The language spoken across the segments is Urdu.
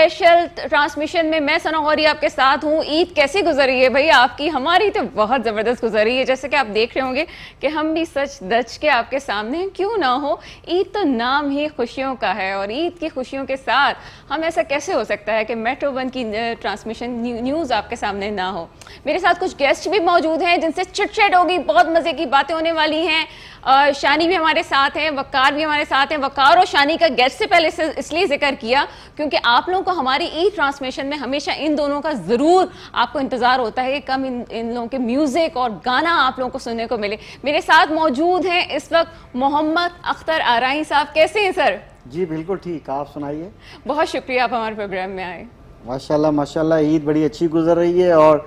اسپیشل ٹرانسمیشن میں میں ثنا غوری آپ کے ساتھ ہوں. عید کیسی گزری ہے بھائی آپ کی؟ ہماری تو بہت زبردست گزری ہے. جیسے کہ آپ دیکھ رہے ہوں گے کہ ہم بھی سچ دچ کے آپ کے سامنے ہیں. کیوں نہ ہو, عید تو نام ہی خوشیوں کا ہے, اور عید کی خوشیوں کے ساتھ ہم ایسا کیسے ہو سکتا ہے کہ میٹرو ون کی ٹرانسمیشن نیوز آپ کے سامنے نہ ہو. میرے ساتھ کچھ گیسٹ بھی موجود ہیں جن سے چٹ چٹ ہوگی, بہت مزے کی باتیں ہونے والی ہیں. شانی بھی ہمارے ساتھ ہیں, وقار بھی ہمارے ساتھ ہیں. وقار اور شانی کا گیسٹ سے پہلے اس لیے ذکر کیا کیونکہ آپ لوگوں کو ہماری عید ٹرانسمیشن میں ہمیشہ ان دونوں کا ضرور آپ کو انتظار ہوتا ہے کہ کم ان لوگوں کے میوزک اور گانا آپ لوگوں کو سننے کو ملے. میرے ساتھ موجود ہیں اس وقت محمد اختر آرائی صاحب. کیسے ہیں سر؟ جی بالکل ٹھیک, آپ سنائیے. بہت شکریہ آپ ہمارے پروگرام میں آئے. ماشاءاللہ ماشاءاللہ, عید بڑی اچھی گزر رہی ہے اور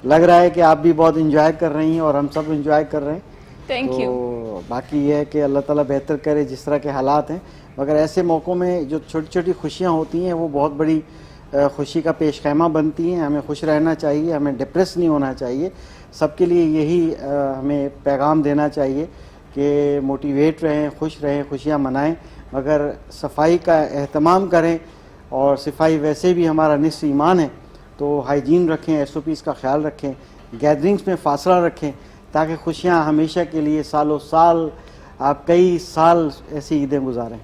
لگ رہا ہے کہ آپ بھی بہت انجوائے کر رہی ہیں اور ہم سب انجوائے کر رہے ہیں. Thank you. تو باقی یہ ہے کہ اللہ تعالیٰ بہتر کرے جس طرح کے حالات ہیں, مگر ایسے موقعوں میں جو چھوٹی چھوٹی خوشیاں ہوتی ہیں وہ بہت بڑی خوشی کا پیش خیمہ بنتی ہیں. ہمیں خوش رہنا چاہیے, ہمیں ڈپریس نہیں ہونا چاہیے. سب کے لیے یہی ہمیں پیغام دینا چاہیے کہ موٹیویٹ رہیں, خوش رہیں, خوشیاں منائیں, مگر صفائی کا اہتمام کریں. اور صفائی ویسے بھی ہمارا نصف ایمان ہے, تو ہائیجین رکھیں, ایس او پیز کا خیال رکھیں, گیدرنگز میں فاصلہ رکھیں تاکہ خوشیاں ہمیشہ کے لیے سالوں سال آپ کئی سال ایسی عیدیں گزاریں.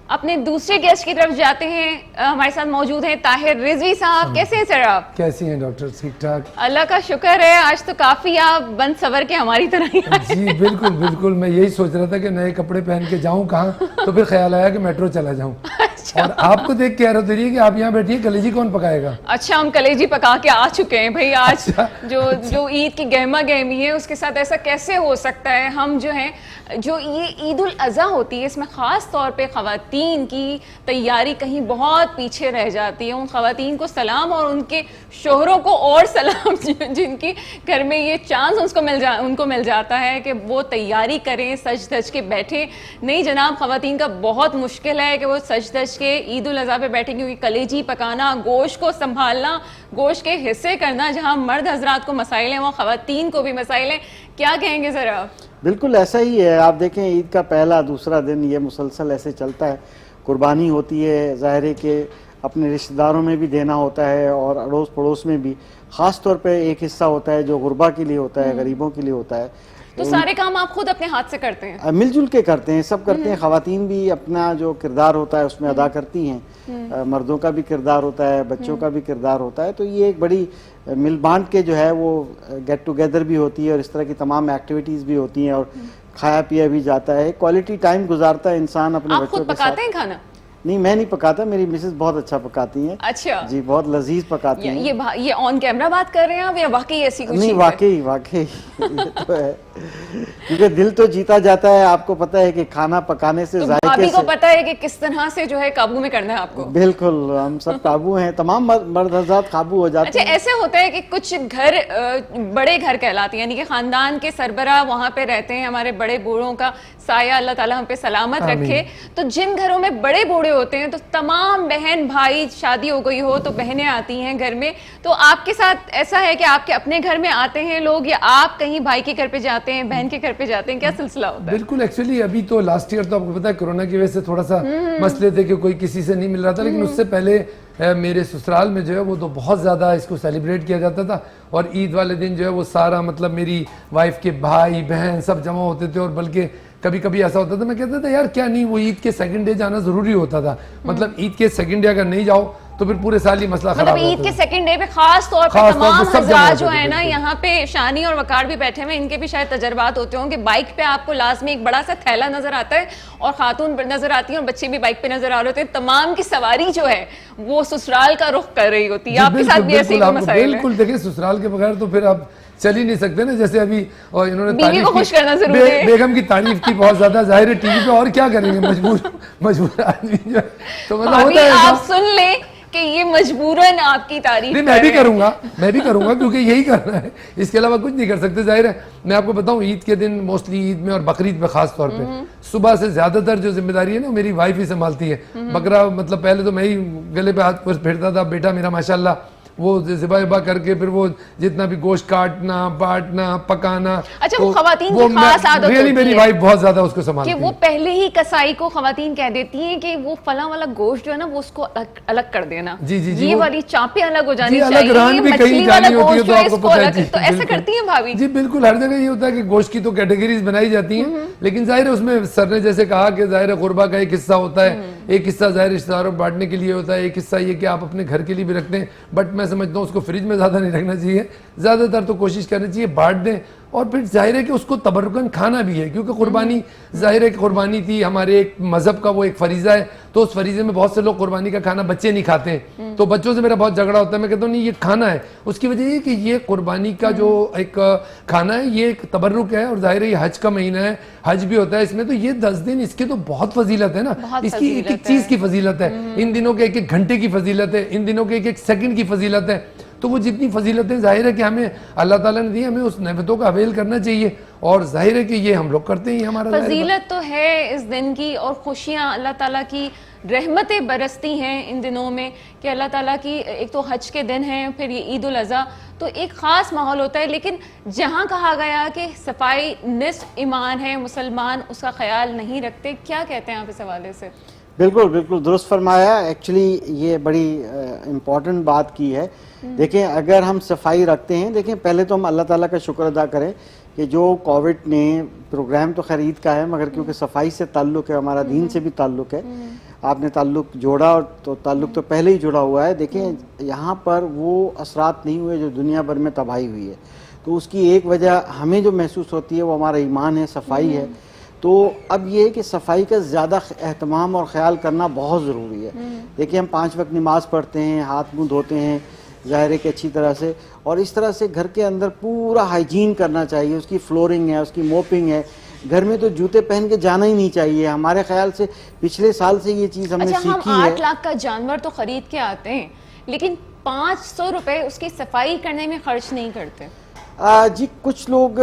اپنے دوسرے گیسٹ کی طرف جاتے ہیں. ہمارے ساتھ موجود ہیں طاہر رضوی صاحب. کیسے ہیں سر آپ؟ کیسی ہیں ڈاکٹر؟ ٹھیک ٹھاک, اللہ کا شکر ہے. آج تو کافی آپ بند سور کے ہماری طرح ہی آئے. جی بالکل بالکل, میں یہی سوچ رہا تھا کہ نئے کپڑے پہن کے جاؤں کہاں, تو پھر خیال آیا کہ میٹرو چلا جاؤں. اور آپ کو دیکھ کے حیرت ہو رہی ہے کہ آپ یہاں بیٹھی ہیں, کلیجی کون پکائے گا؟ اچھا, ہم کلیجی پکا کے آ چکے ہیں بھائی. آج جو عید کی گہما گہمی ہے اس کے ساتھ ایسا کیسے ہو سکتا ہے؟ ہم جو ہیں, جو یہ عید الاضحیٰ ہوتی ہے اس میں خاص طور پہ خواتین کی تیاری کہیں بہت پیچھے رہ جاتی ہے. ان خواتین کو سلام اور ان کے شوہروں کو اور سلام جن کی گھر میں یہ چانس ان کو مل جاتا ہے کہ وہ تیاری کریں, سج دھج کے بیٹھیں. نہیں جناب, خواتین کا بہت مشکل ہے کہ وہ سج دھج کے عید الاضحیٰ پہ بیٹھیں, کیونکہ کلیجی پکانا, گوشت کو سنبھالنا, گوشت کے حصے کرنا, جہاں مرد حضرات کو مسائل ہیں وہاں خواتین کو بھی مسائل ہیں. کیا کہیں گے ذرا؟ بالکل ایسا ہی ہے. آپ دیکھیں عید کا پہلا دوسرا دن یہ مسلسل ایسے چلتا ہے. قربانی ہوتی ہے, ظاہر ہے کہ اپنے رشتہ داروں میں بھی دینا ہوتا ہے اور اڑوس پڑوس میں بھی. خاص طور پہ ایک حصہ ہوتا ہے جو غربا کے لیے ہوتا ہے, غریبوں کے لیے ہوتا ہے. تو سارے کام آپ خود اپنے ہاتھ سے کرتے ہیں؟ مل جل کے کرتے ہیں, سب کرتے ہیں. خواتین بھی اپنا جو کردار ہوتا ہے اس میں ادا کرتی ہیں, مردوں کا بھی کردار ہوتا ہے, بچوں کا بھی کردار ہوتا ہے. تو یہ ایک بڑی مل بانٹ کے جو ہے وہ گیٹ ٹوگیدر بھی ہوتی ہے اور اس طرح کی تمام ایکٹیویٹیز بھی ہوتی ہیں اور کھایا پیا بھی جاتا ہے. کوالٹی ٹائم گزارتا ہے انسان اپنے بچوں کے ساتھ. آپ خود پکاتے ہیں کھانا؟ نہیں, میں نہیں پکاتا, میری مسز بہت اچھا پکاتی ہیں. اچھا جی, بہت لذیذ پکاتی ہیں. یہ آن کیمرہ بات کر رہے ہیں آپ یا واقعی ایسی کچھ؟ نہیں, واقعی یہ تو ہے, کیونکہ دل تو جیتا جاتا ہے. آپ کو پتہ ہے کہ کھانا پکانے سے ذائقے سے, بھابھی کو پتہ ہے کہ کس طرح سے جو ہے قابو میں کرنا ہے آپ کو. بالکل, ہم سب قابو ہیں, تمام مرد حضرات قابو ہو جاتے ہیں. اچھا, ایسے ہوتا ہے کہ کچھ گھر بڑے گھر کہلاتے ہیں, یعنی کہ خاندان کے سربراہ وہاں پہ رہتے ہیں. ہمارے بڑے بوڑھوں کا سایہ اللہ تعالیٰ ہم پہ سلامت رکھے. تو جن گھروں میں بڑے بوڑھے ہوتے ہیں تو تمام بہن بھائی, شادی ہو گئی ہو تو بہنیں آتی ہیں گھر میں. تو آپ کے ساتھ ایسا ہے کہ آپ کے اپنے گھر میں آتے ہیں لوگ, یا آپ کہیں بھائی کے گھر پہ جاتے ہیں, بہن کے گھر پہ جاتے ہیں, کیا سلسلہ ہوتا ہے؟ بالکل, ایکچولی ابھی تو لاسٹ ایئر تو آپ کو پتا ہے کورونا کی وجہ سے تھوڑا سا مسئلے تھے کہ کوئی کسی سے نہیں مل رہا تھا, لیکن اس سے پہلے میرے سسرال میں جو ہے وہ تو بہت زیادہ اس کو سیلیبریٹ کیا جاتا تھا. اور عید والے دن جو ہے وہ سارا مطلب میری وائف کے بھائی بہن سب جمع ہوتے تھے. اور بلکہ کبھی کبھی ایسا ہوتا تھا, میں کہتا تھا یار کیا نہیں, وہ عید کے سیکنڈ ڈے جانا ضروری ہوتا تھا. مطلب عید کے سیکنڈ ڈے اگر نہیں جاؤ تو پھر پورے سال ہی مسئلہ خراب ہوتا ہے. عید کے سیکنڈ ڈے پہ خاص طور پہ تمام حضرات جو ہے نا, یہاں پہ شانی اور وقار بھی بیٹھے ہوئے, ان کے بھی شاید تجربات ہوتے ہوں کہ بائک پہ آپ کو لازمی ایک بڑا سا تھیلا نظر آتا ہے اور خاتون نظر آتی ہیں اور بچے بھی بائک پہ نظر آ رہے ہوتے ہیں. تمام کی سواری جو ہے وہ سسرال کا رخ کر رہی ہوتی ہے. آپ کے ساتھ بھی ایسے ہی مسائل ہیں؟ بالکل, دیکھیں سسرال کے بغیر تو پھر آپ چل ہی نہیں سکتے نا. جیسے ابھی اور انہوں نے بیوی کو خوش کرنا ضروری ہے, بیگم کی تعریف کی بہت زیادہ, ظاہر ہے ٹی وی پہ, اور کیا کریں گے, مجبور آدمی جو ہے. تو مطلب ہوتا ہے آپ سن لیں کہ یہ مجبوراً آپ کی تعریف. نہیں, میں بھی کروں گا کیونکہ یہی کرنا ہے, اس کے علاوہ کچھ نہیں کر سکتے. ظاہر ہے میں آپ کو بتاؤں, عید کے دن موسٹلی عید میں اور بقرعید میں خاص طور پہ صبح سے زیادہ تر جو ذمہ داری ہے نا میری وائف ہی سنبھالتی ہے. بکرا مطلب پہلے تو میں ہی گلے پہ ہاتھ پھیرتا تھا, بیٹا میرا ماشاءاللہ وہ ذبح کر کے پھر وہ جتنا بھی گوشت کاٹنا بانٹنا پکانا. اچھا وہ خواتین کی خاص عادت ہوتی میری ہے وائف بہت زیادہ اس کو سنبھالتی کہ ہے وہ پہلے ہی کسائی کو خواتین کہہ دیتی ہیں کہ وہ فلاں والا گوشت جو ہے نا وہ اس کو الگ کر دینا, یہ والی چانپیں الگ ہو جانی چاہیے, مچھلی والا گوشت جو ہے اس کو الگ, تو ایسا کرتی ہیں بھابھی؟ جی بالکل, ہر جگہ یہ ہوتا ہے کہ گوشت کی تو کیٹیگریز بنائی جاتی ہیں, لیکن ظاہر ہے اس میں سر نے جیسے کہا کہ ظاہر قربہ کا ایک حصہ ہوتا ہے, ایک حصہ ظاہر رشتہ داروں بانٹنے کے لیے ہوتا ہے, ایک حصہ یہ کہ آپ اپنے گھر کے لیے بھی رکھتے ہیں, بٹ میں سمجھتا ہوں اس کو فریج میں زیادہ نہیں رکھنا چاہیے, زیادہ تر تو کوشش کرنی چاہیے بانٹ دیں. اور پھر ظاہر ہے کہ اس کو تبرکن کھانا بھی ہے, کیونکہ قربانی ظاہر ہے کہ قربانی تھی ہمارے ایک مذہب کا وہ ایک فریضہ ہے, تو اس فریضے میں بہت سے لوگ قربانی کا کھانا بچے نہیں کھاتے ہیں, تو بچوں سے میرا بہت جھگڑا ہوتا ہے, میں کہتا ہوں نہیں یہ کھانا ہے. اس کی وجہ یہ کہ یہ قربانی کا جو ایک کھانا ہے یہ ایک تبرک ہے, اور ظاہر ہے یہ حج کا مہینہ ہے, حج بھی ہوتا ہے اس میں, تو یہ 10 دن اس کے تو بہت فضیلت ہے نا, اس کی ایک ایک چیز کی فضیلت ہے, ان دنوں کے ایک ایک گھنٹے کی فضیلت ہے, ان دنوں کے ایک ایک سیکنڈ کی فضیلت ہے. تو وہ جتنی فضیلتیں ظاہر ہے کہ ہمیں اللہ تعالیٰ نے دی, ہمیں اس نعمتوں کا اویل کرنا چاہیے, اور ظاہر ہے کہ یہ ہم لوگ کرتے ہیں. ہمارا فضیلت تو ہے اس دن کی, اور خوشیاں اللہ تعالیٰ کی رحمتیں برستی ہیں ان دنوں میں, کہ اللہ تعالیٰ کی ایک تو حج کے دن ہیں, پھر یہ عید الاضحیٰ, تو ایک خاص ماحول ہوتا ہے. لیکن جہاں کہا گیا کہ صفائی نصف ایمان ہے, مسلمان اس کا خیال نہیں رکھتے, کیا کہتے ہیں آپ اس حوالے سے؟ بالکل بالکل درست فرمایا. ایکچولی یہ بڑی امپورٹنٹ بات کی ہے. دیکھیں اگر ہم صفائی رکھتے ہیں, دیکھیں پہلے تو ہم اللہ تعالیٰ کا شکر ادا کریں کہ جو کووڈ نے پروگرام تو خیر عید کا ہے, مگر کیونکہ صفائی سے تعلق ہے, ہمارا دین سے بھی تعلق ہے, آپ نے تعلق جوڑا, اور تو تعلق تو پہلے ہی جڑا ہوا ہے. دیکھیں یہاں پر وہ اثرات نہیں ہوئے جو دنیا بھر میں تباہی ہوئی ہے, تو اس کی ایک وجہ ہمیں جو محسوس ہوتی ہے وہ ہمارا ایمان ہے, صفائی ہے. تو اب یہ ہے کہ صفائی کا زیادہ اہتمام اور خیال کرنا بہت ضروری ہے. دیکھیں ہم 5 وقت نماز پڑھتے ہیں, ہاتھ منہ دھوتے ہیں ظاہر ہے کہ اچھی طرح سے, اور اس طرح سے گھر کے اندر پورا ہائیجین کرنا چاہیے. اس کی فلورنگ ہے, اس کی موپنگ ہے, گھر میں تو جوتے پہن کے جانا ہی نہیں چاہیے. ہمارے خیال سے پچھلے سال سے یہ چیز ہم نے سیکھی ہے. ہم 8 لاکھ کا جانور تو خرید کے آتے ہیں, لیکن 500 روپے اس کی صفائی کرنے میں خرچ نہیں کرتے. جی کچھ لوگ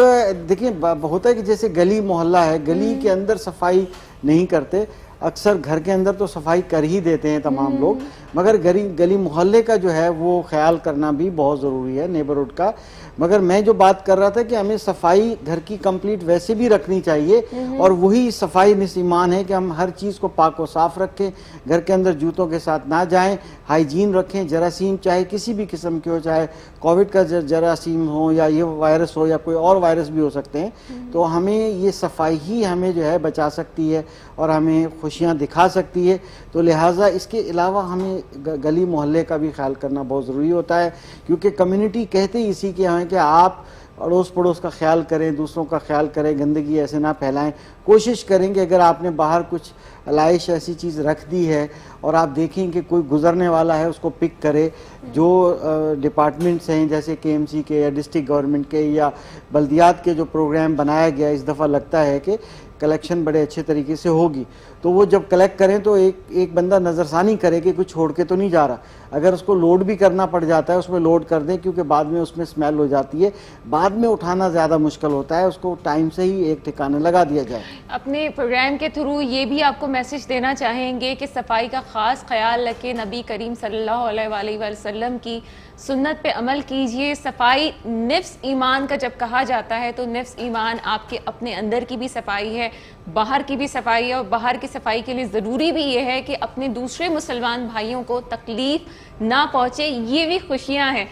دیکھیں ہوتا ہے کہ جیسے گلی محلہ ہے, گلی کے اندر صفائی نہیں کرتے, اکثر گھر کے اندر تو صفائی کر ہی دیتے ہیں تمام لوگ, مگر گلی محلے کا جو ہے وہ خیال کرنا بھی بہت ضروری ہے, نیبرہڈ کا. مگر میں جو بات کر رہا تھا کہ ہمیں صفائی گھر کی کمپلیٹ ویسے بھی رکھنی چاہیے, اور وہی صفائی نصف ایمان ہے کہ ہم ہر چیز کو پاک و صاف رکھیں, گھر کے اندر جوتوں کے ساتھ نہ جائیں, ہائیجین رکھیں. جراثیم چاہے کسی بھی قسم کے ہو, چاہے کووڈ کا جراثیم ہو یا یہ وائرس ہو یا کوئی اور وائرس بھی ہو سکتے ہیں, تو ہمیں یہ صفائی ہی ہمیں جو ہے بچا سکتی ہے اور ہمیں خوشیاں دکھا سکتی ہے. تو لہٰذا اس کے علاوہ ہمیں گلی محلے کا بھی خیال کرنا بہت ضروری ہوتا ہے, کیونکہ کمیونٹی کہتے ہی اسی کے ہیں کہ آپ اڑوس پڑوس کا خیال کریں, دوسروں کا خیال کریں, گندگی ایسے نہ پھیلائیں. کوشش کریں کہ اگر آپ نے باہر کچھ علائش ایسی چیز رکھ دی ہے اور آپ دیکھیں کہ کوئی گزرنے والا ہے, اس کو پک کرے. جو ڈپارٹمنٹس ہیں جیسے KMC کے یا ڈسٹرکٹ گورنمنٹ کے یا بلدیات کے جو پروگرام بنایا گیا, اس دفعہ لگتا ہے کہ کلیکشن بڑے اچھے طریقے سے ہوگی, تو وہ جب کلیکٹ کریں تو ایک بندہ نظر ثانی کرے کہ کچھ چھوڑ کے تو نہیں جا رہا. اگر اس کو لوڈ بھی کرنا پڑ جاتا ہے اس میں لوڈ کر دیں, کیونکہ بعد میں اس میں اسمیل ہو جاتی ہے, بعد میں اٹھانا زیادہ مشکل ہوتا ہے, اس کو ٹائم سے ہی ایک ٹھکانے لگا دیا جائے. اپنے پروگرام کے تھرو یہ بھی آپ کو میسج دینا چاہیں گے کہ صفائی کا خاص خیال رکھیں, نبی کریم صلی اللہ علیہ وآلہ وسلم کی سنت پہ عمل کیجئے. صفائی نفس ایمان کا جب کہا جاتا ہے تو نفس ایمان آپ کے اپنے اندر کی بھی صفائی ہے, باہر کی بھی صفائی ہے, اور باہر کی صفائی کے لیے ضروری بھی یہ ہے کہ اپنے دوسرے مسلمان بھائیوں کو تکلیف نہ پہنچے. یہ بھی خوشیاں ہیں.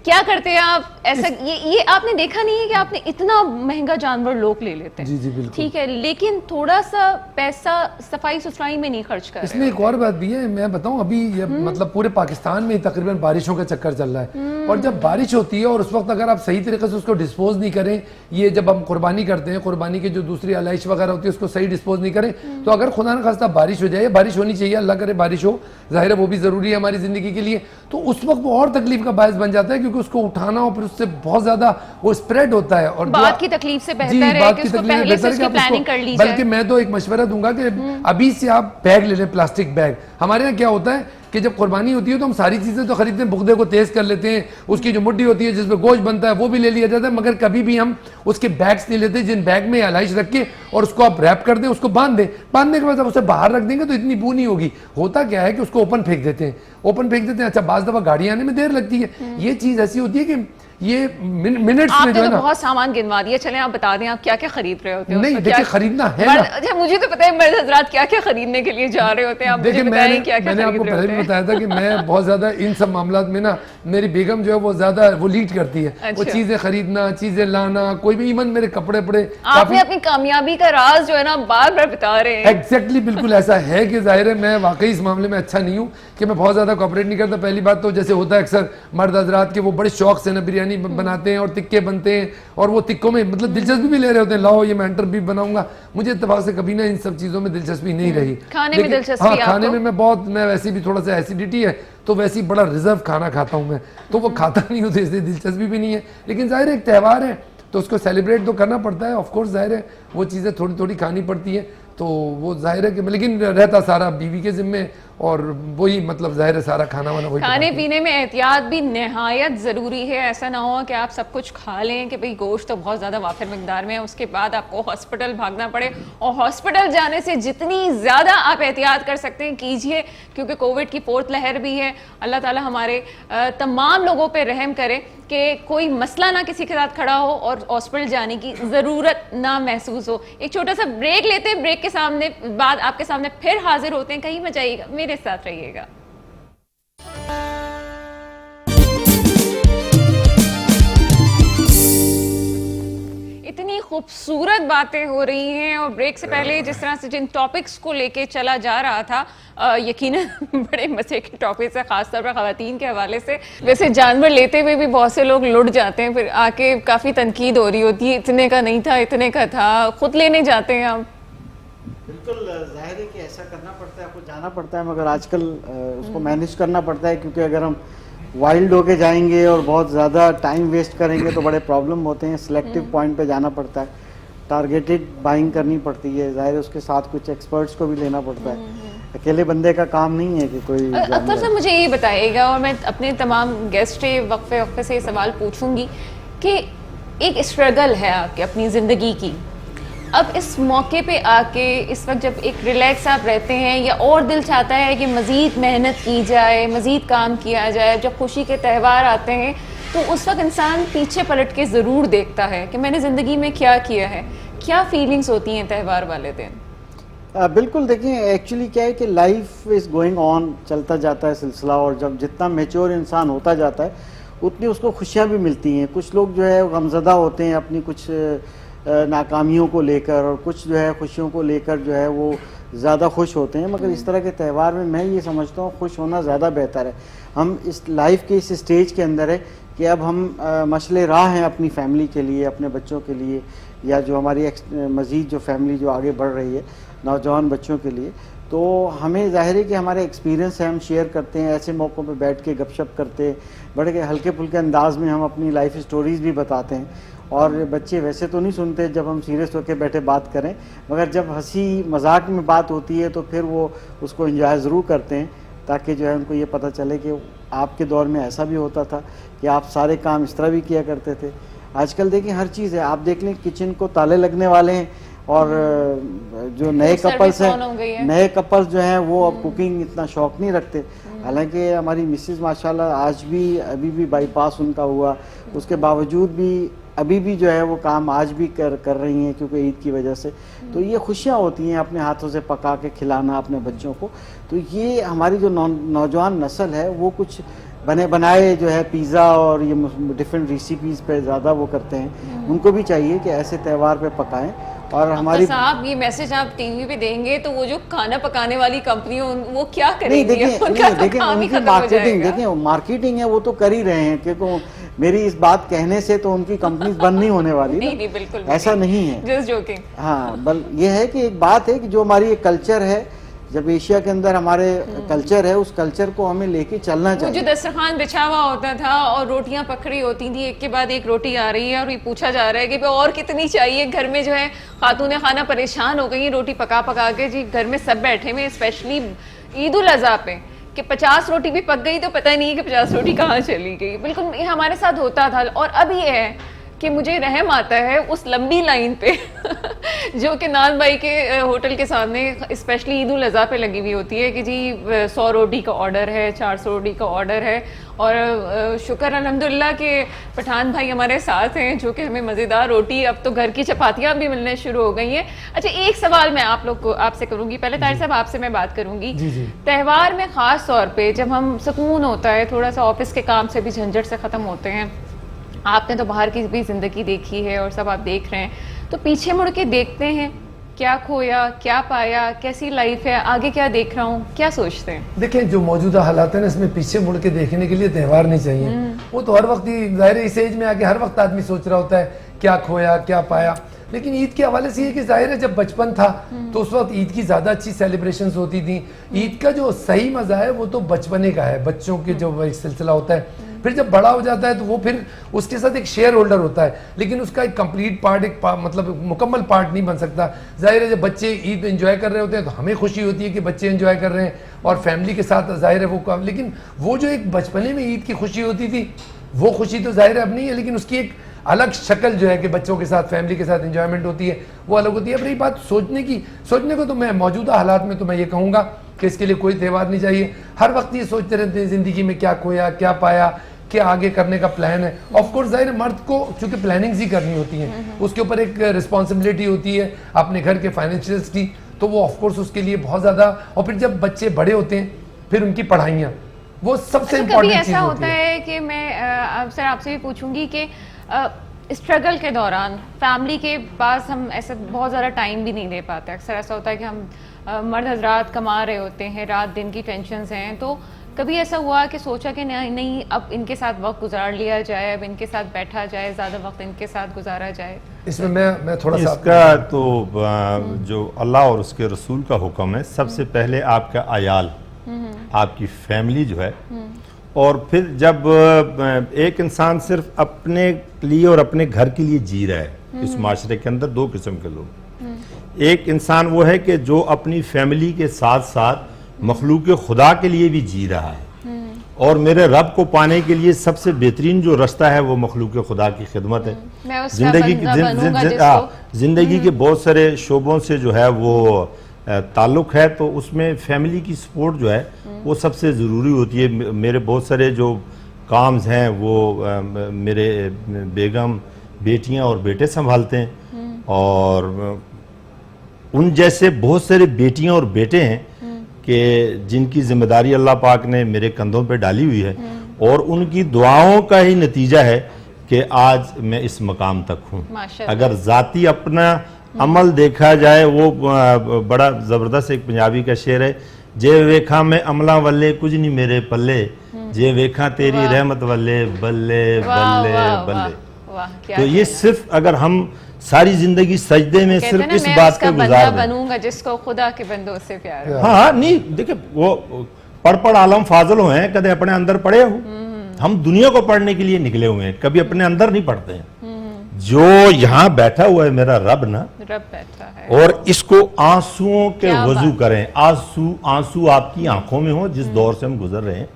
کیا کرتے ہیں آپ ایسا؟ یہ آپ نے دیکھا نہیں ہے کہ آپ نے اتنا مہنگا جانور لوگ لے لیتے ہیں, جی جی بالکل ٹھیک ہے, لیکن تھوڑا سا پیسہ صفائی ستھرائی میں نہیں خرچ کر رہے. اس میں ایک اور بات بھی ہے, میں بتاؤں ابھی مطلب پورے پاکستان میں تقریباً بارشوں کا چکر چل رہا ہے, اور جب بارش ہوتی ہے اور اس وقت اگر آپ صحیح طریقے سے اس کو ڈسپوز نہیں کریں, یہ جب ہم قربانی کرتے ہیں, قربانی کے جو دوسری علائش وغیرہ ہوتی ہے اس کو صحیح ڈسپوز نہیں کریں, تو اگر خدا نہ خواستہ بارش ہو جائے, بارش ہونی چاہیے, اللہ کرے بارش ہو, ظاہر ہے وہ بھی ضروری ہے ہماری زندگی کے لیے, تو اس وقت وہ اور تکلیف کا باعث بن جاتا ہے, کیونکہ اس کو اٹھانا اور پھر اس سے بہت زیادہ وہ اسپریڈ ہوتا ہے. اور بات کی تکلیف سے بہتر ہے کہ اس کو پہلے سے اس کی پلاننگ کر لی جائے. بلکہ میں تو ایک مشورہ دوں گا کہ ابھی سے آپ بیگ لے لیں, پلاسٹک بیگ. ہمارے یہاں کیا ہوتا ہے کہ جب قربانی ہوتی ہے تو ہم ساری چیزیں تو خریدتے ہیں, بغدے کو تیز کر لیتے ہیں, اس کی جو مڈی ہوتی ہے جس میں گوشت بنتا ہے وہ بھی لے لیا جاتا ہے, مگر کبھی بھی ہم اس کے بیگس نہیں لیتے جن بیگ میں علائش رکھ کے اور اس کو آپ ریپ کر دیں, اس کو باندھ دیں, باندھنے کے بعد آپ اسے باہر رکھ دیں گے تو اتنی بو نہیں ہوگی. ہوتا کیا ہے کہ اس کو اوپن پھینک دیتے ہیں, اوپن پھینک دیتے ہیں. اچھا بعض دفعہ گاڑی آنے میں دیر لگتی ہے, یہ چیز ایسی ہوتی ہے کہ یہ منٹس آپ میں نے جو ہے تو نا. بہت سامان گنوا دیا, چلیں آپ بتا دیں آپ کیا کیا خرید رہے ہوتے ہیں. نہیں دیکھیں خریدنا ہے نا. اچھا مجھے تو پتہ ہے مرد حضرات کیا کیا خریدنے کے لیے جا رہے ہوتے ہیں, آپ مجھے بتائیں کیا کیا میں نے آپ کو خرید رہے پہلے ہوتے بھی ہیں. بتایا تھا کہ میں بہت زیادہ ان سب معاملات میں نا, میری بیگم جو ہے وہ زیادہ وہ لیڈ کرتی ہے, وہ چیزیں خریدنا, چیزیں لانا, کوئی بھی ایون میرے کپڑے پڑے. آپ نے اپنی کامیابی کا راز جو ہے نا بار بار بتا رہے ہیں. ایگزیکٹلی بالکل ایسا ہے کہ ظاہر ہے میں واقعی اس معاملے میں اچھا نہیں ہوں کہ میں بہت زیادہ کوآپریٹ نہیں کرتا. پہلی بات تو جیسے ہوتا ہے اکثر مرد حضرات کے وہ بڑے شوق سے نا بریانی بناتے ہیں اور تکے بنتے ہیں اور وہ تکوں میں مطلب دلچسپی بھی لے رہے ہوتے ہیں, لاؤ یہ میں انٹر بیف بناؤں گا. مجھے اتفاق سے کبھی نہ ان سب چیزوں میں دلچسپی نہیں رہی. کھانے میں دلچسپی ہاں کھانے میں میں بہت, میں ویسے بھی تھوڑا سا ایسیڈیٹی ہے تو ویسے بڑا ریزرو کھانا کھاتا ہوں میں, تو وہ کھاتا نہیں ہوں تو اس لیے دلچسپی بھی نہیں ہے. لیکن ظاہر ہے ایک تہوار ہے تو اس کو سیلیبریٹ تو کرنا پڑتا ہے, آف کورس ظاہر ہے وہ چیزیں تھوڑی تھوڑی کھانی پڑتی ہیں, تو وہ ظاہر ہے کہ لیکن رہتا سارا بیوی کے ذمے اور وہی مطلب ظاہر ہے سارا کھانا وانا وہی. کھانے پینے میں احتیاط بھی نہایت ضروری ہے. ایسا نہ ہو کہ آپ سب کچھ کھا لیں کہ بھئی گوشت تو بہت زیادہ وافر مقدار میں ہے, اس کے بعد آپ کو ہاسپٹل بھاگنا پڑے, اور ہاسپٹل جانے سے جتنی زیادہ آپ احتیاط کر سکتے ہیں کیجئے, کیونکہ کووڈ کی 4th لہر بھی ہے. اللہ تعالی ہمارے تمام لوگوں پہ رحم کرے کہ کوئی مسئلہ نہ کسی کے ساتھ کھڑا ہو اور ہاسپٹل جانے کی ضرورت نہ محسوس ہو. ایک چھوٹا سا بریک لیتے ہیں, بریک کے سامنے بعد آپ کے سامنے پھر حاضر ہوتے ہیں. کہیں مت جائیے گا, میرے ساتھ رہیے گا. اتنی خوبصورت باتیں ہو رہی ہیں, اور بریک سے پہلے جس طرح سے جن ٹاپکس کو لے کے چلا جا رہا تھا, یقیناً بڑے مزے کے ٹاپکس ہیں, خاص طور پر خواتین کے حوالے سے. ویسے جانور لیتے ہوئے بھی بہت سے لوگ لٹ جاتے ہیں, پھر آ کے کافی تنقید ہو رہی ہوتی ہے, اتنے کا نہیں تھا, اتنے کا تھا, خود لینے جاتے ہیں آپ. بالکل ظاہر ہے کہ ایسا کرنا پڑتا ہے, آپ کو جانا پڑتا ہے, مگر آج کل اس کو مینیج کرنا پڑتا ہے, کیونکہ اگر ہم وائلڈ ہو کے جائیں گے اور بہت زیادہ ٹائم ویسٹ کریں گے تو بڑے پرابلم ہوتے ہیں. سلیکٹیو پوائنٹ پہ جانا پڑتا ہے, ٹارگیٹڈ بائنگ کرنی پڑتی ہے. ظاہر ہے اس کے ساتھ کچھ ایکسپرٹس کو بھی لینا پڑتا ہے, اکیلے بندے کا کام نہیں ہے کہ کوئی. اختر صاحب مجھے یہ بتائیے گا, اور میں اپنے تمام گیسٹ وقفے وقفے سے یہ سوال پوچھوں گی کہ ایک اسٹرگل ہے آپ کے اپنی زندگی کی, اب اس موقع پہ آ کے اس وقت جب ایک ریلیکس آپ رہتے ہیں, یا اور دل چاہتا ہے کہ مزید محنت کی جائے, مزید کام کیا جائے, جب خوشی کے تہوار آتے ہیں تو اس وقت انسان پیچھے پلٹ کے ضرور دیکھتا ہے کہ میں نے زندگی میں کیا کیا ہے. کیا فیلنگز ہوتی ہیں تہوار والے دن؟ بالکل دیکھیں, ایکچولی کیا ہے کہ لائف از گوئنگ آن, چلتا جاتا ہے سلسلہ, اور جب جتنا میچور انسان ہوتا جاتا ہے اتنی اس کو خوشیاں بھی ملتی ہیں. کچھ لوگ جو ہے غمزدہ ہوتے ہیں اپنی کچھ ناکامیوں کو لے کر, اور کچھ جو ہے خوشیوں کو لے کر جو ہے وہ زیادہ خوش ہوتے ہیں. مگر اس طرح کے تہوار میں یہ سمجھتا ہوں خوش ہونا زیادہ بہتر ہے. ہم اس لائف کے اس اسٹیج کے اندر ہے کہ اب ہم مشعل راہ ہیں اپنی فیملی کے لیے, اپنے بچوں کے لیے, یا جو ہماری مزید جو فیملی جو آگے بڑھ رہی ہے نوجوان بچوں کے لیے. تو ہمیں ظاہر ہے کہ ہمارے ایکسپیرینس ہیں, ہم شیئر کرتے ہیں, ایسے موقعوں پہ بیٹھ کے گپ شپ کرتے ہیں, بڑے کے ہلکے پھلکے انداز میں ہم اپنی لائف سٹوریز بھی بتاتے ہیں. اور بچے ویسے تو نہیں سنتے جب ہم سیریس ہو کے بیٹھے بات کریں, مگر جب ہنسی مذاق میں بات ہوتی ہے تو پھر وہ اس کو انجوائے ضرور کرتے ہیں, تاکہ جو ہے ان کو یہ پتہ چلے کہ آپ کے دور میں ایسا بھی ہوتا تھا کہ آپ سارے کام اس طرح بھی کیا کرتے تھے. آج کل دیکھیں ہر چیز ہے, آپ دیکھ لیں کچن کو تالے لگنے والے ہیں, اور جو نئے کپلز جو ہیں وہ اب کوکنگ اتنا شوق نہیں رکھتے. حالانکہ ہماری مسز ماشاءاللہ آج بھی ابھی بھی بائی پاس ان کا ہوا, اس کے باوجود بھی ابھی بھی جو ہے وہ کام آج بھی کر رہی ہیں, کیونکہ عید کی وجہ سے. تو یہ خوشیاں ہوتی ہیں اپنے ہاتھوں سے پکا کے کھلانا اپنے بچوں کو. تو یہ ہماری جو نوجوان نسل ہے وہ کچھ بنے بنائے جو ہے پیزا اور یہ ڈفرینٹ ریسیپیز پہ زیادہ وہ کرتے ہیں. ان کو بھی چاہیے کہ ایسے تہوار پہ پکائیں. اور ہماری صاحب یہ میسج آپ ٹی وی پہ دیں گے تو وہ جو کھانا پکانے والی کمپنی وہ کیا کریں گی؟ دیکھیں ان کی مارکیٹنگ, دیکھیں مارکیٹنگ ہے وہ تو کر ہی رہے ہیں, کیونکہ میری اس بات کہنے سے تو ان کی کمپنیز بند نہیں ہونے والی. نہیں بالکل ایسا نہیں ہے, جسٹ جوکنگ. ہاں بل یہ ہے کہ ایک بات ہے کہ جو ہماری ایک کلچر ہے, جب ایشیا کے اندر ہمارے کلچر ہے, اس کلچر کو ہمیں لے کے چلنا چاہیے. جو دسترخوان بچھا ہوا ہوتا تھا اور روٹیاں پکڑی ہوتی تھیں, ایک کے بعد ایک روٹی آ رہی ہے, اور یہ پوچھا جا رہا ہے کہ اور کتنی چاہیے. گھر میں جو ہے خاتون خانہ پریشان ہو گئی ہیں روٹی پکا پکا کے. جی گھر میں سب بیٹھے ہوئے, اسپیشلی عید الاضحیٰ پہ کہ 50 روٹی بھی پک گئی تو پتہ نہیں کہ 50 روٹی کہاں چلی گئی. بالکل یہ ہمارے ساتھ ہوتا تھا. اور اب یہ ہے کہ مجھے رحم آتا ہے اس لمبی لائن پہ جو کہ نان بھائی کے ہوٹل کے سامنے اسپیشلی عید الاضحیٰ پہ لگی ہوئی ہوتی ہے کہ جی 100 روٹی کا آرڈر ہے, 400 روٹی کا آرڈر ہے. اور شکر الحمدللہ کہ پٹھان بھائی ہمارے ساتھ ہیں جو کہ ہمیں مزیدار روٹی, اب تو گھر کی چپاتیاں بھی ملنے شروع ہو گئی ہیں. اچھا ایک سوال میں آپ سے کروں گی, پہلے طاہر صاحب آپ سے میں بات کروں گی. تہوار میں خاص طور پہ جب ہم سکون ہوتا ہے, تھوڑا سا آفس کے کام سے بھی جھنجھٹ سے ختم ہوتے ہیں, آپ نے تو باہر کی بھی زندگی دیکھی ہے اور سب آپ دیکھ رہے ہیں, تو پیچھے مڑ کے دیکھتے ہیں کیا کھویا, کیا پایا, کیسی لائف ہے, آگے کیا دیکھ رہا ہوں, کیا سوچتے ہیں؟ دیکھیں جو موجودہ حالات ہیں نا, اس میں پیچھے مڑ کے دیکھنے کے لیے تہوار نہیں چاہیے. وہ تو ہر وقت ہی ظاہر ہے, اس ایج میں آ کے ہر وقت آدمی سوچ رہا ہوتا ہے کیا کھویا, کیا پایا. لیکن عید کے حوالے سے یہ کہ ظاہر ہے جب بچپن تھا تو اس وقت عید کی زیادہ اچھی سیلیبریشنز ہوتی تھیں. عید کا جو صحیح مزہ ہے وہ تو بچپنے کا ہے, بچوں کے جو ایک سلسلہ ہوتا ہے. پھر جب بڑا ہو جاتا ہے تو وہ پھر اس کے ساتھ ایک شیئر ہولڈر ہوتا ہے, لیکن اس کا ایک کمپلیٹ پارٹ, ایک مطلب مکمل پارٹ نہیں بن سکتا. ظاہر ہے جب بچے عید انجوائے کر رہے ہوتے ہیں تو ہمیں خوشی ہوتی ہے کہ بچے انجوائے کر رہے ہیں اور فیملی کے ساتھ ظاہر ہے وہ کام. لیکن وہ جو ایک بچپنے میں عید کی خوشی ہوتی تھی وہ خوشی تو ظاہر ہے اب نہیں ہے, لیکن اس کی ایک الگ شکل جو ہے کہ بچوں کے ساتھ فیملی کے ساتھ انجوائمنٹ ہوتی ہے وہ الگ ہوتی ہے. اب رہی بات سوچنے کو, تو میں موجودہ حالات میں تو میں یہ کہوں گا کہ اس کے لیے کوئی تہوار نہیں چاہیے. ہر وقت یہ سوچتے رہتے ہیں زندگی میں کیا کھویا, کیا پایا, کیا آگے کرنے کا پلان ہے. آف کورس ظاہر مرد کو چونکہ پلاننگز ہی کرنی ہوتی ہیں, اس کے اوپر ایک رسپانسبلٹی ہوتی ہے اپنے گھر کے فائنینشیلز کی, تو وہ آف کورس اس کے لیے بہت زیادہ. اور پھر جب بچے بڑے ہوتے ہیں پھر ان کی پڑھائیاں, وہ سب سے امپورٹنٹ چیز ہوتی ہے. ایسا ہوتا ہے کہ میں سر آپ سے بھی پوچھوں گی کہ اسٹرگل کے دوران فیملی کے پاس ہم ایسا بہت زیادہ ٹائم بھی نہیں دے پاتے. اکثر ایسا ہوتا ہے کہ ہم مرد حضرات کما رہے ہوتے ہیں, رات دن کی ٹینشنز ہیں, تو کبھی ایسا ہوا کہ سوچا کہ نہیں اب ان کے ساتھ وقت گزار لیا جائے, اب ان کے ساتھ بیٹھا جائے, زیادہ وقت ان کے ساتھ گزارا جائے؟ اس میں میں تھوڑا سا اس کا تو جو اللہ اور اس کے رسول کا حکم ہے, سب سے پہلے آپ کا عیال, آپ کی فیملی جو ہے, اور پھر جب ایک انسان صرف اپنے لیے اور اپنے گھر کے لیے جی رہا ہے. اس معاشرے کے اندر دو قسم کے لوگ, ایک انسان وہ ہے کہ جو اپنی فیملی کے ساتھ ساتھ مخلوق خدا کے لیے بھی جی رہا ہے, اور میرے رب کو پانے کے لیے سب سے بہترین جو رستہ ہے وہ مخلوق خدا کی خدمت ہے. زندگی کے بہت سارے شعبوں سے جو ہے وہ تعلق ہے, تو اس میں فیملی کی سپورٹ جو ہے وہ سب سے ضروری ہوتی ہے. میرے بہت سارے جو کامز ہیں وہ میرے بیگم, بیٹیاں اور بیٹے سنبھالتے ہیں, اور ان جیسے بہت سارے بیٹیاں اور بیٹے ہیں کہ جن کی ذمہ داری اللہ پاک نے میرے کندھوں پہ ڈالی ہوئی ہے, اور ان کی دعاؤں کا ہی نتیجہ ہے کہ آج میں اس مقام تک ہوں. اگر ذاتی اپنا عمل دیکھا جائے, وہ بڑا زبردست ایک پنجابی کا شعر ہے, جے ویکھاں میں عملہ والے کچھ نہیں میرے پلے, جے ویکھاں تیری رحمت والے بلے بلے بلے. تو یہ صرف اگر ہم ساری زندگی سجدے میں صرف اس بات پہ گزار دیں, بنوں گا جس کو خدا کے بندوں سے پیار ہے. ہاں نہیں دیکھیں, وہ پڑھ عالم فاضل ہوئے ہیں, کدے اپنے اندر پڑھے ہو. ہم دنیا کو پڑھنے کے لیے نکلے ہوئے ہیں, کبھی اپنے اندر نہیں پڑھتے ہیں. جو یہاں بیٹھا ہوا ہے میرا رب نا, رب بیٹھا ہے, اور اس کو آنسوؤں کے وضو کریں. آنسو آپ کی آنکھوں میں ہوں جس دور سے ہم گزر رہے ہیں,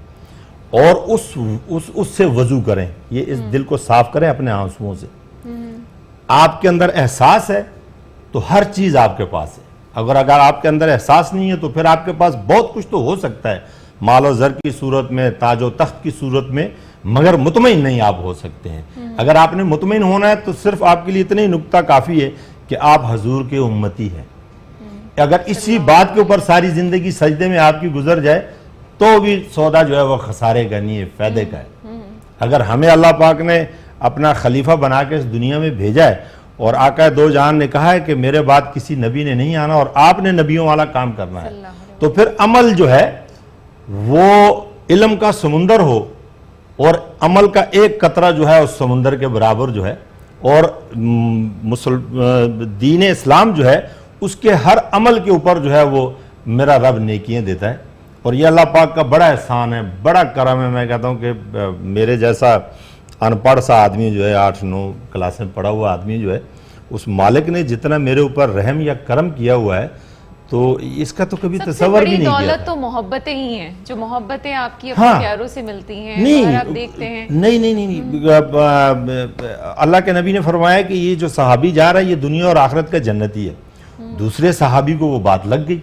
اور اس سے وضو کریں. یہ اس دل کو صاف کریں اپنے آنسوؤں سے. آپ کے اندر احساس ہے تو ہر چیز آپ کے پاس ہے. اگر آپ کے اندر احساس نہیں ہے تو پھر آپ کے پاس بہت کچھ تو ہو سکتا ہے, مال و زر کی صورت میں, تاج و تخت کی صورت میں, مگر مطمئن نہیں آپ ہو سکتے ہیں. اگر آپ نے مطمئن ہونا ہے تو صرف آپ کے لیے اتنا ہی نکتہ کافی ہے کہ آپ حضور کے امتی ہیں. اگر اسی بات کے اوپر ساری زندگی سجدے میں آپ کی گزر جائے تو بھی سودا جو ہے وہ خسارے کا نہیں ہے, فائدے کا ہے. اگر ہمیں اللہ پاک نے اپنا خلیفہ بنا کے اس دنیا میں بھیجا ہے, اور آقا دو جہان نے کہا ہے کہ میرے بعد کسی نبی نے نہیں آنا اور آپ نے نبیوں والا کام کرنا ہے, تو پھر عمل جو ہے وہ علم کا سمندر ہو, اور عمل کا ایک قطرہ جو ہے اس سمندر کے برابر جو ہے, اور دین اسلام جو ہے اس کے ہر عمل کے اوپر جو ہے وہ میرا رب نیکیاں دیتا ہے. اور یہ اللہ پاک کا بڑا احسان ہے, بڑا کرم ہے. میں کہتا ہوں کہ میرے جیسا ان پڑھ سا آدمی جو ہے, 8-9 کلاس میں پڑھا ہوا آدمی جو ہے, اس مالک نے جتنا میرے اوپر رحم یا کرم کیا ہوا ہے, تو اس کا تو کبھی سب سے تصور بھی بڑی نہیں کیا دولت تھا. تو محبتیں ہی ہیں, جو محبتیں آپ کی اپنے ہاں. پیاروں سے ملتی ہیں, نہیں اور آپ دیکھتے ہیں. نہیں اللہ کے نبی نے فرمایا کہ یہ جو صحابی جا رہا ہے یہ دنیا اور آخرت کا جنتی ہے. دوسرے صحابی کو وہ بات لگ گئی,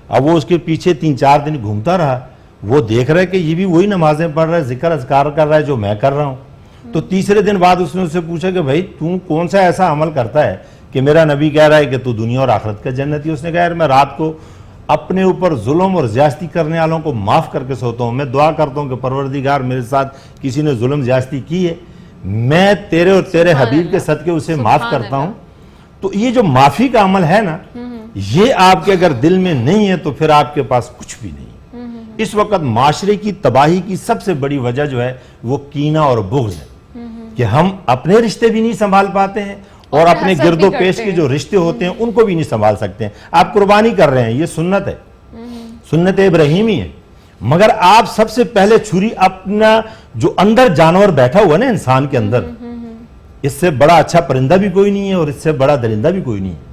اب وہ اس کے پیچھے 3-4 دن گھومتا رہا, وہ دیکھ رہا ہے کہ یہ بھی وہی نمازیں پڑھ رہا ہے, ذکر اذکار کر رہا ہے جو میں کر رہا ہوں. تو تیسرے دن بعد اس نے اس سے پوچھا کہ بھائی تو کون سا ایسا عمل کرتا ہے کہ میرا نبی کہہ رہا ہے کہ تو دنیا اور آخرت کا جنتی ہے. اس نے کہا یار میں رات کو اپنے اوپر ظلم اور زیادتی کرنے والوں کو معاف کر کے سوتا ہوں, میں دعا کرتا ہوں کہ پروردگار میرے ساتھ کسی نے ظلم زیادتی کی ہے, میں تیرے اور تیرے حبیب کے صدقے اسے معاف کرتا ہوں. تو یہ جو معافی کا عمل ہے نا, یہ آپ کے اگر دل میں نہیں ہے تو پھر آپ کے پاس کچھ بھی نہیں. اس وقت معاشرے کی تباہی کی سب سے بڑی وجہ جو ہے وہ کینہ اور بغض ہے, کہ ہم اپنے رشتے بھی نہیں سنبھال پاتے ہیں اور اپنے گرد و پیش کے جو رشتے ہوتے ہیں ان کو بھی نہیں سنبھال سکتے ہیں. آپ قربانی کر رہے ہیں, یہ سنت ہے, سنت ابراہیمی ہے, مگر آپ سب سے پہلے چھری اپنا جو اندر جانور بیٹھا ہوا نا انسان کے اندر, اس سے بڑا اچھا پرندہ بھی کوئی نہیں ہے اور اس سے بڑا درندہ بھی کوئی نہیں ہے.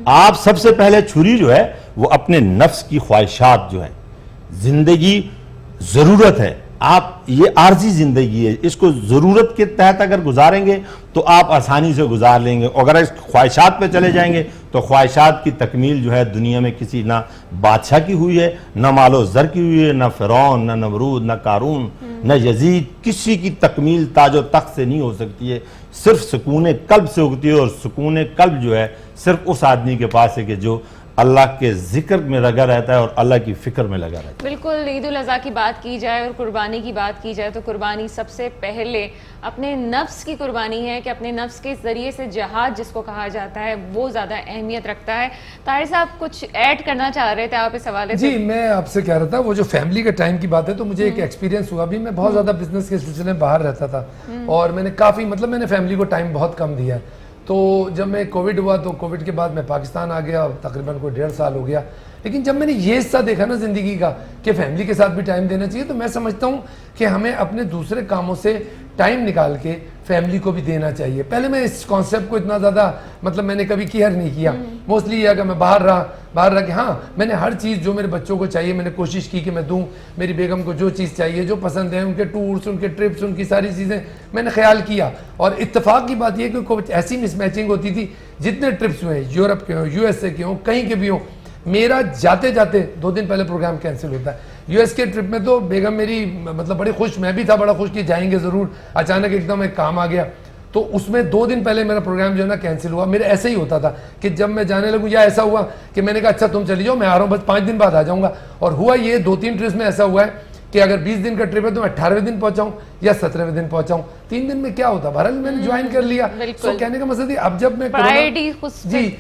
آپ سب سے پہلے چھری جو ہے وہ اپنے نفس کی خواہشات جو ہے, زندگی ضرورت ہے, آپ یہ عارضی زندگی ہے, اس کو ضرورت کے تحت اگر گزاریں گے تو آپ آسانی سے گزار لیں گے. اگر اس خواہشات پہ چلے جائیں گے تو خواہشات کی تکمیل جو ہے دنیا میں کسی نہ بادشاہ کی ہوئی ہے, نہ مال و زر کی ہوئی ہے, نہ فرعون, نہ نمرود, نہ قارون, نہ یزید, کسی کی تکمیل تاج و تخت سے نہیں ہو سکتی ہے, صرف سکون قلب سے ہوتی ہے. اور سکون قلب جو ہے صرف اس آدمی کے پاس ہے کہ جو اللہ کے ذکر میں لگا رہتا ہے اور اللہ کی فکر میں لگا رہتا ہے. بالکل. عید الاضحیٰ کی بات کی جائے اور قربانی کی بات کی جائے تو قربانی سب سے پہلے اپنے نفس کی قربانی ہے, کہ اپنے نفس کے ذریعے سے جہاد جس کو کہا جاتا ہے وہ زیادہ اہمیت رکھتا ہے. طاہر صاحب کچھ ایڈ کرنا چاہ رہے تھے آپ اس حوالے سے؟ جی میں آپ سے کہہ رہا تھا وہ جو فیملی کے ٹائم کی بات ہے, تو مجھے ایک ایکسپیرینس ہوا بھی, میں بہت زیادہ بزنس کے سلسلے میں باہر رہتا تھا اور میں نے کافی میں نے فیملی کو ٹائم بہت کم دیا. تو جب میں کووڈ ہوا تو کووڈ کے بعد میں پاکستان آ گیا, تقریباً کوئی 1.5 سال ہو گیا. لیکن جب میں نے یہ حصہ دیکھا نا زندگی کا کہ فیملی کے ساتھ بھی ٹائم دینا چاہیے, تو میں سمجھتا ہوں کہ ہمیں اپنے دوسرے کاموں سے ٹائم نکال کے فیملی کو بھی دینا چاہیے. پہلے میں اس کانسیپٹ کو اتنا زیادہ میں نے کبھی کیئر نہیں کیا. موسٹلی یہ کہ میں باہر رہا کہ ہاں میں نے ہر چیز جو میرے بچوں کو چاہیے میں نے کوشش کی کہ میں دوں. میری بیگم کو جو چیز چاہیے, جو پسند ہے, ان کے ٹورس, ان کے ٹرپس, ان کی ساری چیزیں میں نے خیال کیا. اور اتفاق کی بات یہ کہ کچھ ایسی مس میچنگ ہوتی تھی, جتنے ٹرپس ہوئے, یورپ کے ہوں, یو ایس اے کے ہوں, کہیں کے بھی ہوں, میرا جاتے 2 دن پہلے پروگرام کینسل ہوتا ہے. یو ایس کے ٹرپ میں تو بیگم میری بڑی خوش, میں بھی تھا بڑا خوش کہ جائیں گے ضرور. اچانک ایک دم ایک کام آ گیا, تو اس میں 2 دن پہلے میرا پروگرام جو ہے نا کینسل ہوا. میرا ایسے ہی ہوتا تھا کہ جب میں جانے لگوں یا ایسا ہوا کہ میں نے کہا اچھا تم چلی جاؤ, میں آ رہا ہوں, بس 5 دن بعد آ جاؤں گا. اور ہوا یہ 2-3 ٹرپس میں ایسا ہوا ہے کہ اگر 20 دن کا ٹرپ ہے تو میں 18ویں دن پہنچاؤں یا 17ویں دن پہنچاؤں. 3 دن میں کیا ہوتا, بہرحال میں نے جوائن کر لیا. سو کہنے کا مقصد ہے اب جب میں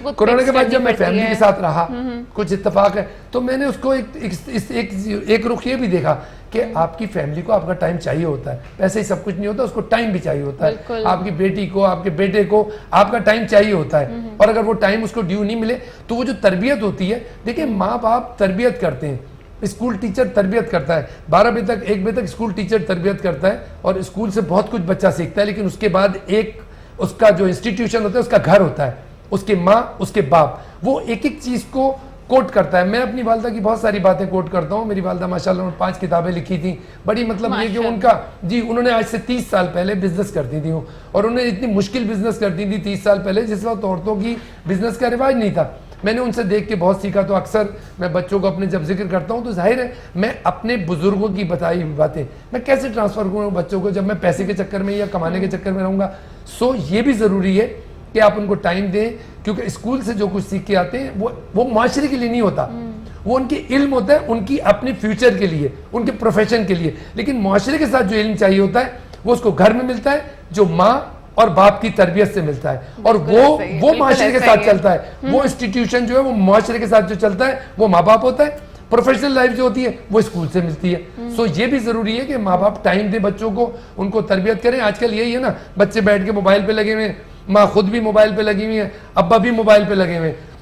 کورونا کے بعد جب میں فیملی کے ساتھ رہا, کچھ اتفاق ہے, تو میں نے اس کو ایک رخ یہ بھی دیکھا کہ آپ کی فیملی کو آپ کا ٹائم چاہیے ہوتا ہے. پیسے ہی سب کچھ نہیں ہوتا, اس کو ٹائم بھی چاہیے ہوتا ہے. آپ کی بیٹی کو, آپ کے بیٹے کو آپ کا ٹائم چاہیے ہوتا ہے. اور اگر وہ ٹائم اس کو ڈیو نہیں ملے تو وہ جو تربیت ہوتی ہے, دیکھیں ماں باپ تربیت کرتے ہیں, اسکول ٹیچر تربیت کرتا ہے, 12 بجے تک 1 بجے تک اسکول ٹیچر تربیت کرتا ہے اور اسکول سے بہت کچھ بچہ سیکھتا ہے. لیکن اس کے بعد ایک اس کا جو انسٹیٹیوشن ہوتا ہے, اس کا گھر ہوتا ہے, اس کے ماں, اس کے باپ, وہ ایک چیز کو کوٹ کرتا ہے. میں اپنی والدہ کی بہت ساری باتیں کوٹ کرتا ہوں. میری والدہ ماشاءاللہ انہوں نے 5 کتابیں لکھی تھیں, بڑی یہ کہ ان کا انہوں نے آج سے 30 سال پہلے بزنس کرتی تھی, اور انہوں نے اتنی مشکل بزنس کرتی تھی 30 سال پہلے جس وقت عورتوں کی بزنس کا رواج نہیں تھا. میں نے ان سے دیکھ کے بہت سیکھا. تو اکثر میں بچوں کو اپنے جب ذکر کرتا ہوں تو ظاہر ہے میں اپنے بزرگوں کی بتائی ہوئی باتیں میں کیسے ٹرانسفر کروں بچوں کو, جب میں پیسے کے چکر میں یا کمانے کے چکر میں رہوں گا. سو یہ بھی ضروری ہے کہ آپ ان کو ٹائم دیں, کیونکہ اسکول سے جو کچھ سیکھ کے آتے ہیں وہ معاشرے کے لیے نہیں ہوتا, وہ ان کی علم ہوتا ہے ان کی اپنے فیوچر کے لیے, ان کے پروفیشن کے لیے. لیکن معاشرے کے ساتھ جو علم چاہیے ہوتا ہے وہ اس کو گھر میں ملتا ہے, جو ماں اور باپ کی تربیت سے ملتا ہے, اور وہ معاشرے کے ساتھ چلتا ہے. وہ انسٹیٹیوشن جو ہے وہ معاشرے کے ساتھ جو چلتا ہے وہ ماں باپ ہوتا ہے. پروفیشنل لائف جو ہوتی ہے وہ اسکول سے ملتی ہے. سو یہ بھی ضروری ہے کہ ماں باپ ٹائم دے بچوں کو, ان کو تربیت کریں. آج کل یہی ہے نا, بچے بیٹھ کے موبائل پہ لگے ہوئے ہیں, ماں خود بھی موبائل پہ لگی ہوئی ہے, ابا بھی موبائل پہ لگے ہوئے ہیں.